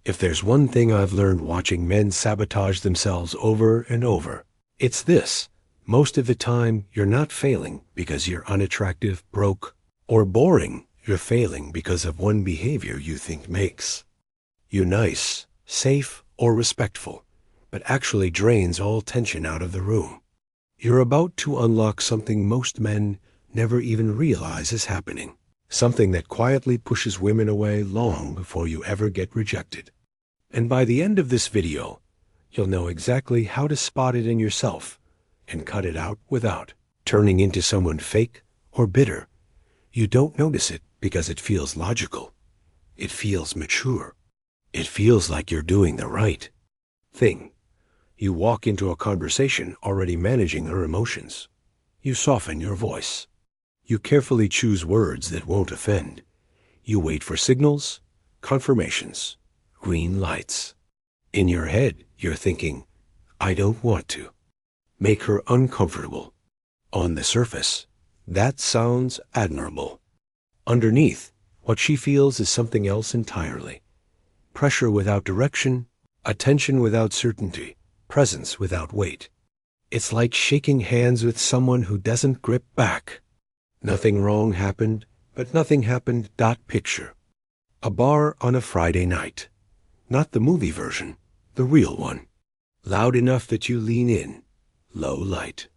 If there's one thing I've learned watching men sabotage themselves over and over, it's this. Most of the time, you're not failing because you're unattractive, broke, or boring. You're failing because of one behavior you think makes you nice, safe, or respectful, but actually drains all tension out of the room. You're about to unlock something most men never even realize is happening, something that quietly pushes women away long before you ever get rejected. And by the end of this video, you'll know exactly how to spot it in yourself and cut it out without turning into someone fake or bitter. You don't notice it because it feels logical. It feels mature. It feels like you're doing the right thing. You walk into a conversation already managing her emotions. You soften your voice. You carefully choose words that won't offend. You wait for signals, confirmations, green lights. In your head, you're thinking, I don't want to make her uncomfortable. On the surface, that sounds admirable. Underneath, what she feels is something else entirely. Pressure without direction, attention without certainty, presence without weight. It's like shaking hands with someone who doesn't grip back. Nothing wrong happened, but nothing happened. Picture a bar on a Friday night. Not the movie version, the real one. Loud enough that you lean in, low light.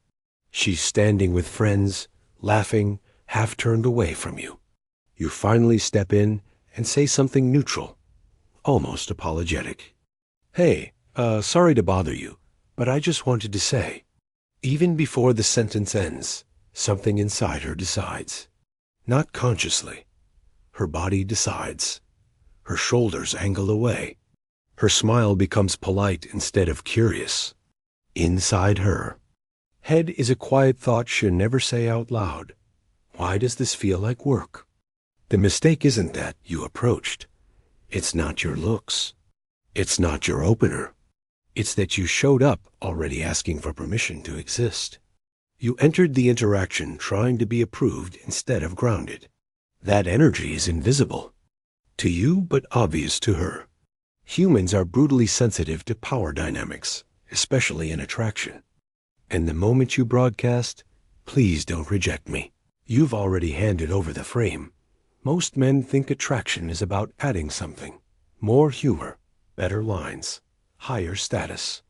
She's standing with friends, laughing, half turned away from you. You finally step in and say something neutral, almost apologetic. Hey, sorry to bother you, but I just wanted to say. Even before the sentence ends, something inside her decides. Not consciously. Her body decides. Her shoulders angle away. Her smile becomes polite instead of curious. Inside her head is a quiet thought she'll never say out loud. Why does this feel like work? The mistake isn't that you approached. It's not your looks. It's not your opener. It's that you showed up already asking for permission to exist. You entered the interaction trying to be approved instead of grounded. That energy is invisible to you, but obvious to her. Humans are brutally sensitive to power dynamics, especially in attraction. And the moment you broadcast, please don't reject me, you've already handed over the frame. Most men think attraction is about adding something. More humor, better lines, higher status.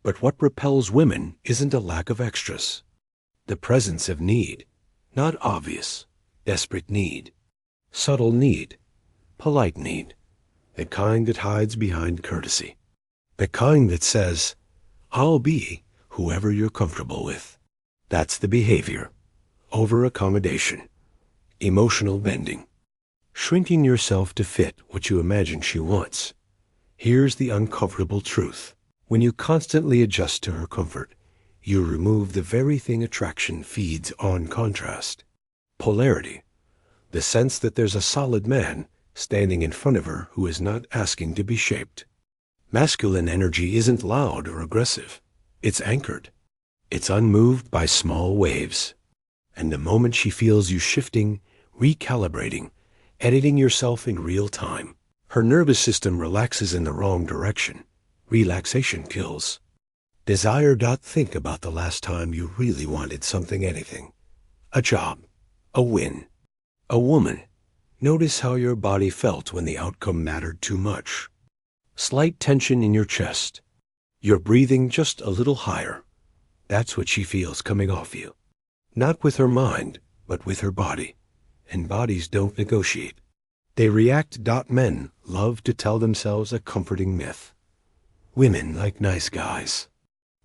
But what repels women isn't a lack of extras. The presence of need, not obvious, desperate need, subtle need, polite need, the kind that hides behind courtesy, the kind that says, I'll be whoever you're comfortable with. That's the behavior. Over-accommodation, emotional bending, shrinking yourself to fit what you imagine she wants. Here's the uncomfortable truth. When you constantly adjust to her comfort, you remove the very thing attraction feeds on: contrast, polarity, the sense that there's a solid man standing in front of her who is not asking to be shaped. Masculine energy isn't loud or aggressive. It's anchored. It's unmoved by small waves. And the moment she feels you shifting, recalibrating, editing yourself in real time, her nervous system relaxes in the wrong direction. Relaxation kills desire. Think about the last time you really wanted something, anything. A job, a win, a woman. Notice how your body felt when the outcome mattered too much. Slight tension in your chest. You're breathing just a little higher. That's what she feels coming off you. Not with her mind, but with her body. And bodies don't negotiate. They react. Men love to tell themselves a comforting myth. Women like nice guys.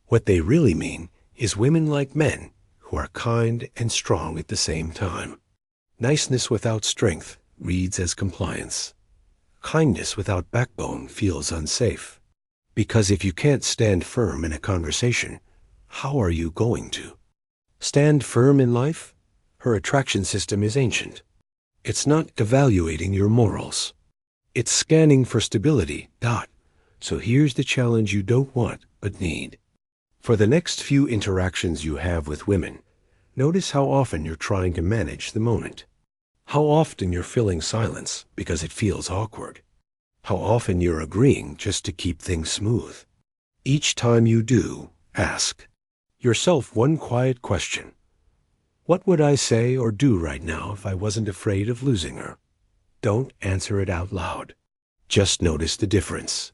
What they really mean is women like men who are kind and strong at the same time. Niceness without strength reads as compliance. Kindness without backbone feels unsafe. Because if you can't stand firm in a conversation, how are you going to stand firm in life? Her attraction system is ancient. It's not evaluating your morals. It's scanning for stability. So here's the challenge you don't want but need. For the next few interactions you have with women, notice how often you're trying to manage the moment. How often you're filling silence because it feels awkward. how often you're agreeing just to keep things smooth. Each time you do, ask yourself one quiet question. What would I say or do right now if I wasn't afraid of losing her? Don't answer it out loud. Just notice the difference.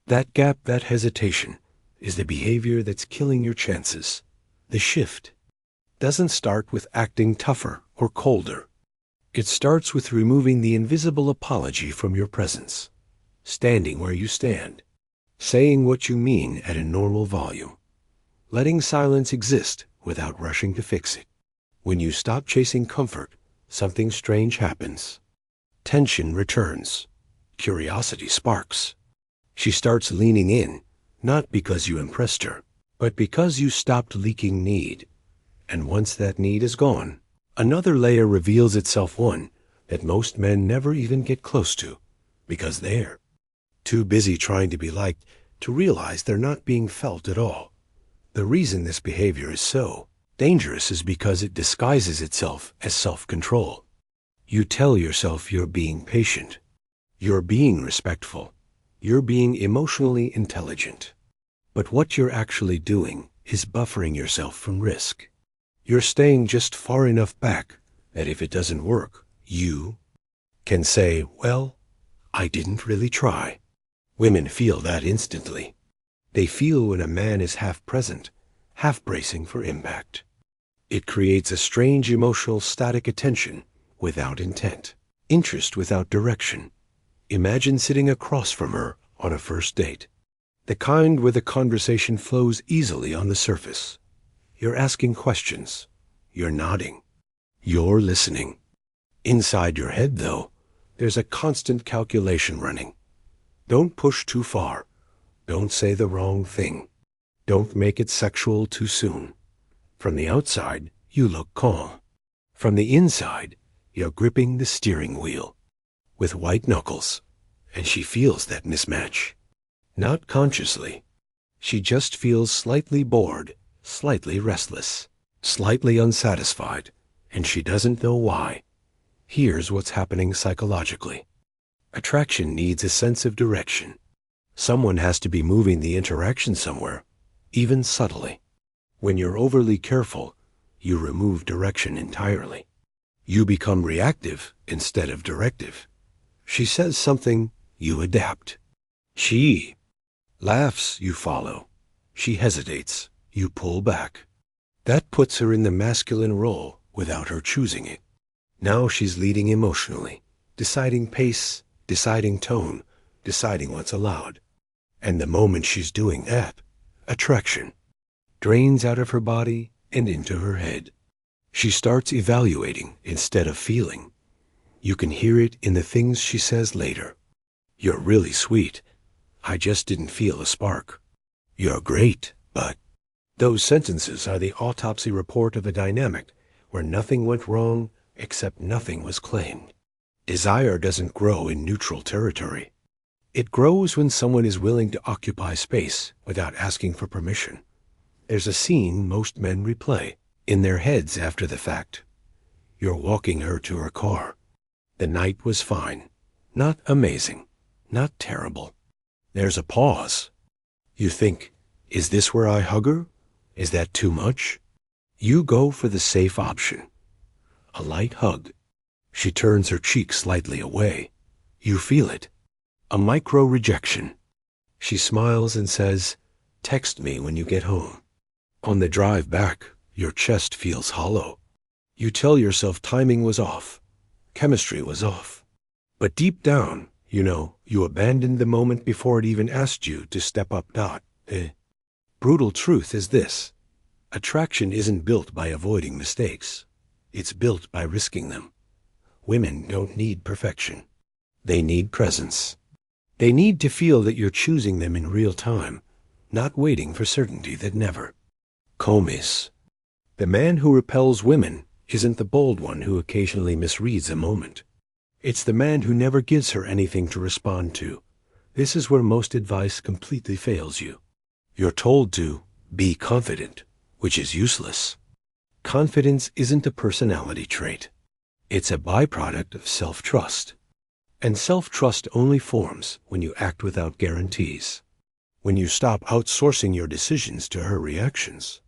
That gap, that hesitation, is the behavior that's killing your chances. The shift doesn't start with acting tougher or colder. It starts with removing the invisible apology from your presence, standing where you stand, saying what you mean at a normal volume, letting silence exist without rushing to fix it. When you stop chasing comfort, something strange happens. Tension returns. Curiosity sparks. She starts leaning in, not because you impressed her, but because you stopped leaking need. And once that need is gone, another layer reveals itself, one that most men never even get close to, because they're too busy trying to be liked to realize they're not being felt at all. The reason this behavior is so dangerous is because it disguises itself as self-control. You tell yourself you're being patient, you're being respectful, you're being emotionally intelligent. But what you're actually doing is buffering yourself from risk. You're staying just far enough back that if it doesn't work, you can say, well, I didn't really try. Women feel that instantly. They feel when a man is half present, half bracing for impact. It creates a strange emotional static attention without intent, interest without direction. Imagine sitting across from her on a first date, the kind where the conversation flows easily on the surface. You're asking questions, you're nodding, you're listening. Inside your head, though, there's a constant calculation running. Don't push too far. Don't say the wrong thing. Don't make it sexual too soon. From the outside, you look calm. From the inside, you're gripping the steering wheel with white knuckles, and she feels that mismatch. Not consciously. She just feels slightly bored, slightly restless, slightly unsatisfied, and she doesn't know why. Here's what's happening psychologically. Attraction needs a sense of direction. Someone has to be moving the interaction somewhere, even subtly. When you're overly careful, you remove direction entirely. You become reactive instead of directive. She says something, you adapt. She laughs, you follow. She hesitates, you pull back. That puts her in the masculine role without her choosing it. Now she's leading emotionally, deciding pace, deciding tone, deciding what's allowed. And the moment she's doing that, attraction drains out of her body and into her head. She starts evaluating instead of feeling. You can hear it in the things she says later. You're really sweet. I just didn't feel a spark. You're great, but... Those sentences are the autopsy report of a dynamic where nothing went wrong except nothing was claimed. Desire doesn't grow in neutral territory. It grows when someone is willing to occupy space without asking for permission. There's a scene most men replay in their heads after the fact. You're walking her to her car. The night was fine. Not amazing. Not terrible. There's a pause. You think, is this where I hug her? Is that too much? You go for the safe option. A light hug. She turns her cheek slightly away. You feel it. A micro rejection. She smiles and says, text me when you get home. On the drive back, your chest feels hollow. You tell yourself timing was off. Chemistry was off. But deep down, you abandoned the moment before it even asked you to step up. Brutal truth is this. Attraction isn't built by avoiding mistakes. It's built by risking them. Women don't need perfection. They need presence. They need to feel that you're choosing them in real time, not waiting for certainty that never comes. The man who repels women isn't the bold one who occasionally misreads a moment. It's the man who never gives her anything to respond to. This is where most advice completely fails you. You're told to be confident, which is useless. Confidence isn't a personality trait. It's a byproduct of self-trust. And self-trust only forms when you act without guarantees. When you stop outsourcing your decisions to her reactions.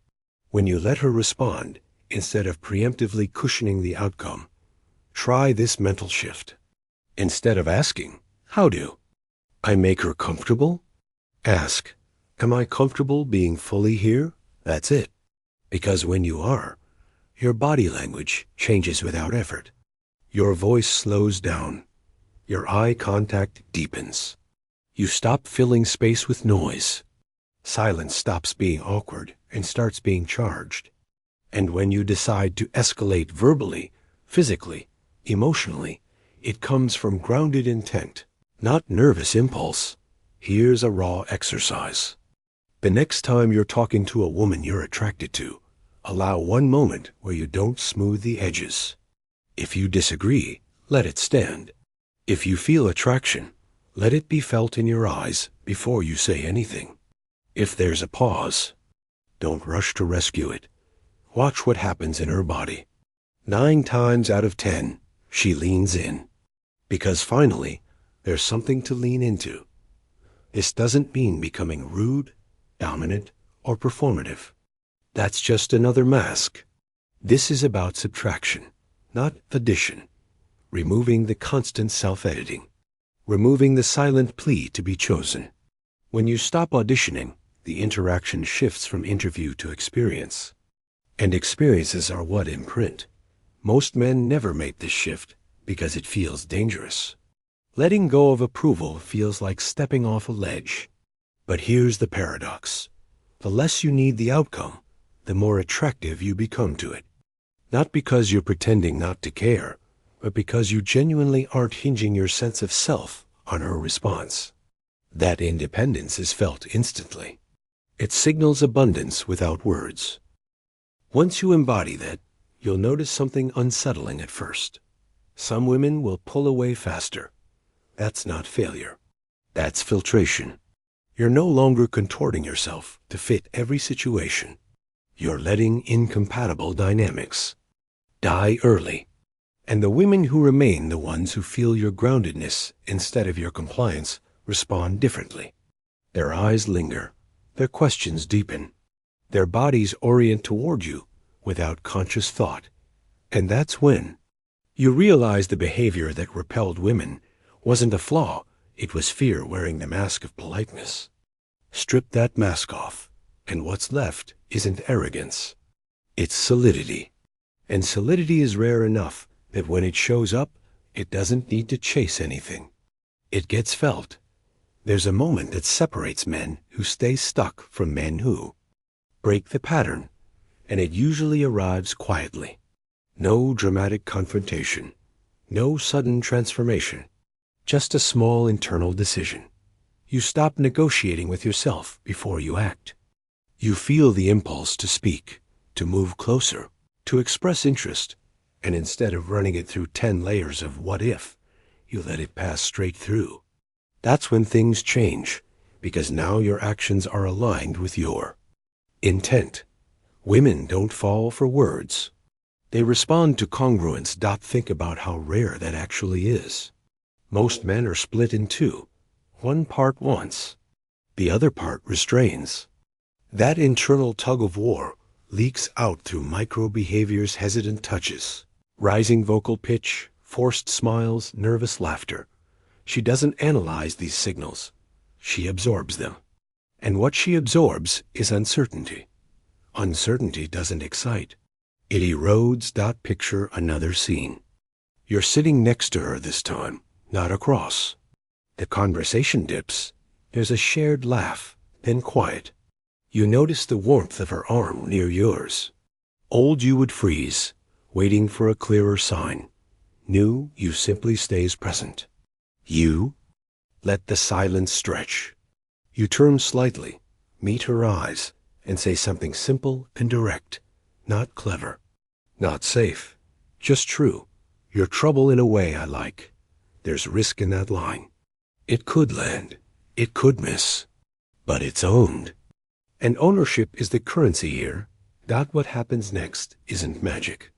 When you let her respond instead of preemptively cushioning the outcome. Try this mental shift. Instead of asking, "How do I make her comfortable?" Ask, "Am I comfortable being fully here?" That's it. Because when you are, your body language changes without effort. Your voice slows down. Your eye contact deepens. You stop filling space with noise. Silence stops being awkward and starts being charged. And when you decide to escalate verbally, physically, emotionally, it comes from grounded intent, not nervous impulse. Here's a raw exercise. The next time you're talking to a woman you're attracted to, allow one moment where you don't smooth the edges. If you disagree, let it stand. If you feel attraction, let it be felt in your eyes before you say anything. If there's a pause, don't rush to rescue it. Watch what happens in her body. 9 times out of 10, she leans in. Because finally, there's something to lean into. This doesn't mean becoming rude, dominant, or performative. That's just another mask. This is about subtraction, not addition. Removing the constant self-editing. Removing the silent plea to be chosen. When you stop auditioning, the interaction shifts from interview to experience. And experiences are what imprint. Most men never make this shift because it feels dangerous. Letting go of approval feels like stepping off a ledge. But here's the paradox. The less you need the outcome, the more attractive you become to it. Not because you're pretending not to care, but because you genuinely aren't hinging your sense of self on her response. That independence is felt instantly. It signals abundance without words. Once you embody that, you'll notice something unsettling at first. Some women will pull away faster. That's not failure. That's filtration. You're no longer contorting yourself to fit every situation. You're letting incompatible dynamics die early. And the women who remain, the ones who feel your groundedness instead of your compliance, respond differently. Their eyes linger. Their questions deepen. Their bodies orient toward you without conscious thought. And that's when you realize the behavior that repelled women wasn't a flaw, it was fear wearing the mask of politeness. Strip that mask off, and what's left isn't arrogance. It's solidity. And solidity is rare enough that when it shows up, it doesn't need to chase anything. It gets felt. There's a moment that separates men who stay stuck from men who break the pattern, and it usually arrives quietly. No dramatic confrontation, no sudden transformation, just a small internal decision. You stop negotiating with yourself before you act. You feel the impulse to speak, to move closer, to express interest, and instead of running it through 10 layers of what if, you let it pass straight through. That's when things change, because now your actions are aligned with your intent. Women don't fall for words. They respond to congruence. Think about how rare that actually is. Most men are split in two. One part wants, the other part restrains. That internal tug of war leaks out through micro behaviors, hesitant touches, rising vocal pitch, forced smiles, nervous laughter. She doesn't analyze these signals. She absorbs them. And what she absorbs is uncertainty. Uncertainty doesn't excite. It erodes. Picture another scene. You're sitting next to her this time, not across. The conversation dips. There's a shared laugh, then quiet. You notice the warmth of her arm near yours. Old you would freeze, waiting for a clearer sign. New you simply stays present. You let the silence stretch. You turn slightly, meet her eyes, and say something simple and direct. Not clever, not safe, just true. You're trouble in a way I like. There's risk in that line. It could land, it could miss, but it's owned. And ownership is the currency here. What happens next isn't magic.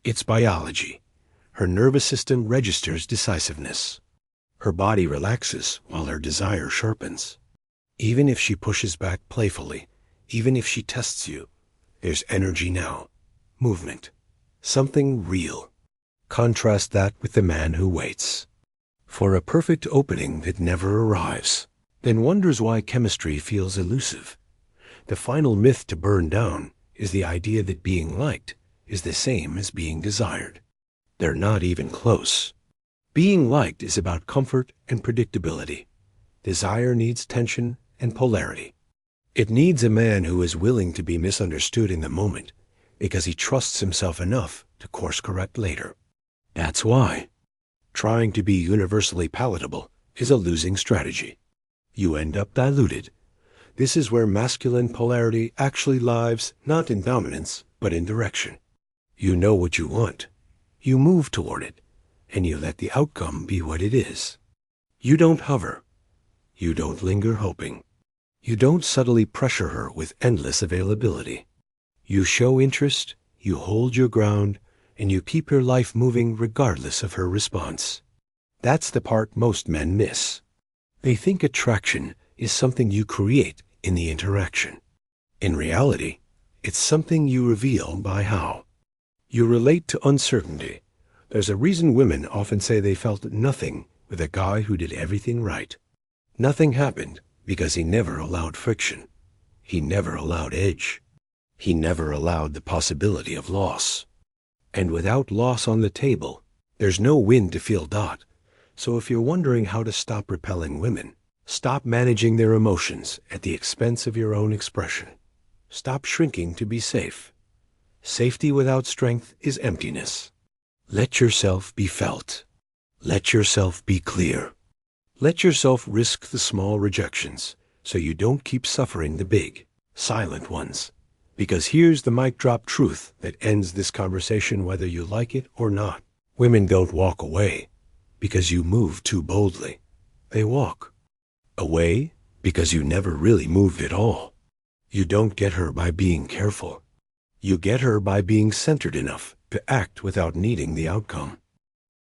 It's biology. Her nervous system registers decisiveness. Her body relaxes while her desire sharpens. Even if she pushes back playfully, even if she tests you, there's energy now, movement, something real. Contrast that with the man who waits for a perfect opening that never arrives, then wonders why chemistry feels elusive. The final myth to burn down is the idea that being liked is the same as being desired. They're not even close. Being liked is about comfort and predictability. Desire needs tension and polarity. It needs a man who is willing to be misunderstood in the moment because he trusts himself enough to course correct later. That's why trying to be universally palatable is a losing strategy. You end up diluted. This is where masculine polarity actually lies not in dominance, but in direction. You know what you want. You move toward it, and you let the outcome be what it is. You don't hover. You don't linger hoping. You don't subtly pressure her with endless availability. You show interest, you hold your ground, and you keep your life moving regardless of her response. That's the part most men miss. They think attraction is something you create in the interaction. In reality, it's something you reveal by how. You relate to uncertainty. There's a reason women often say they felt nothing with a guy who did everything right. Nothing happened because he never allowed friction. He never allowed edge. He never allowed the possibility of loss. And without loss on the table, there's no win to feel. So if you're wondering how to stop repelling women, stop managing their emotions at the expense of your own expression. Stop shrinking to be safe. Safety without strength is emptiness. Let yourself be felt. Let yourself be clear. Let yourself risk the small rejections so you don't keep suffering the big, silent ones. Because here's the mic drop truth that ends this conversation whether you like it or not. Women don't walk away because you move too boldly. They walk away because you never really moved at all. You don't get her by being careful. You get her by being centered enough to act without needing the outcome.